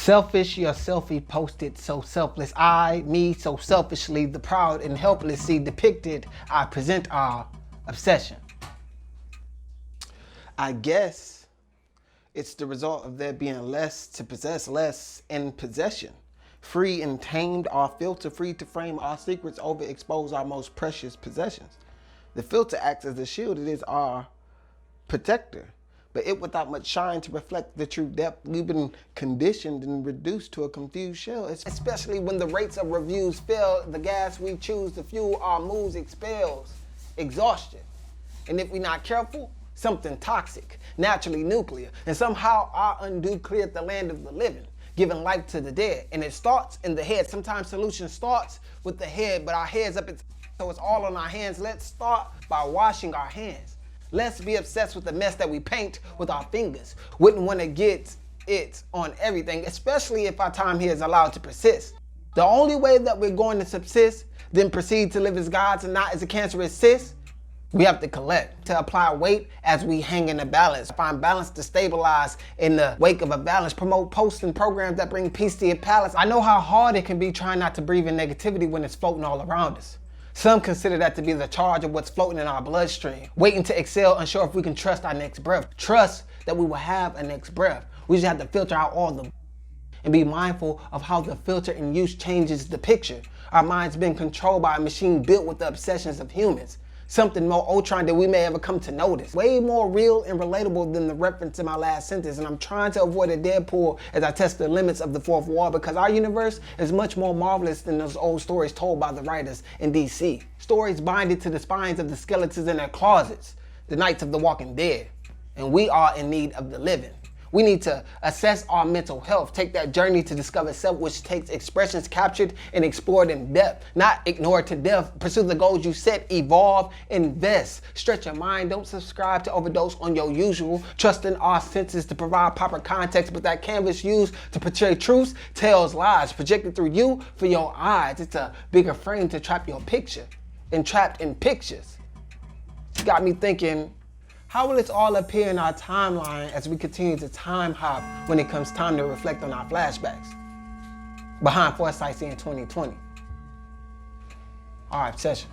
Selfish, your selfie posted so selfless. I, me, so selfishly, the proud and helplessly depicted, I present our obsession. I guess it's the result of there being less to possess, less in possession. Free and tamed, our filter free to frame our secrets, overexpose our most precious possessions. The filter acts as a shield, it is our protector. But it without much shine to reflect the true depth. We've been conditioned and reduced to a confused shell. Especially when the rates of reviews fail, the gas we choose to fuel our moves expels exhaustion. And if we're not careful, something toxic, naturally nuclear. And somehow our undo cleared the land of the living, giving life to the dead. And it starts in the head. Sometimes solution starts with the head, but our head's up, so it's all on our hands. Let's start by washing our hands. Let's be obsessed with the mess that we paint with our fingers. Wouldn't want to get it on everything, especially if our time here is allowed to persist. The only way that we're going to subsist, then proceed to live as gods and not as a cancerous cyst, we have to collect, to apply weight as we hang in the balance. Find balance to stabilize in the wake of a balance. Promote posts and programs that bring peace to your palace. I know how hard it can be trying not to breathe in negativity when it's floating all around us. Some consider that to be the charge of what's floating in our bloodstream. Waiting to exhale, unsure if we can trust our next breath. Trust that we will have a next breath. We just have to filter out all the and be mindful of how the filter in use changes the picture. Our minds been controlled by a machine built with the obsessions of humans. Something more ultron than we may ever come to notice. Way more real and relatable than the reference in my last sentence. And I'm trying to avoid a Deadpool as I test the limits of the fourth wall, because our universe is much more marvelous than those old stories told by the writers in DC. Stories binded to the spines of the skeletons in their closets, the Knights of the Walking Dead. And we are in need of the living. We need to assess our mental health, take that journey to discover self, which takes expressions captured and explored in depth, not ignored to death. Pursue the goals you set, evolve, invest. Stretch your mind, don't subscribe to overdose on your usual. Trust in our senses to provide proper context, but that canvas used to portray truths tells lies, projected through you for your eyes. It's a bigger frame to trap your picture, entrapped in pictures. Got me thinking, how will it all appear in our timeline as we continue to time hop when it comes time to reflect on our flashbacks? Behind Foresight in 2020. Our obsession.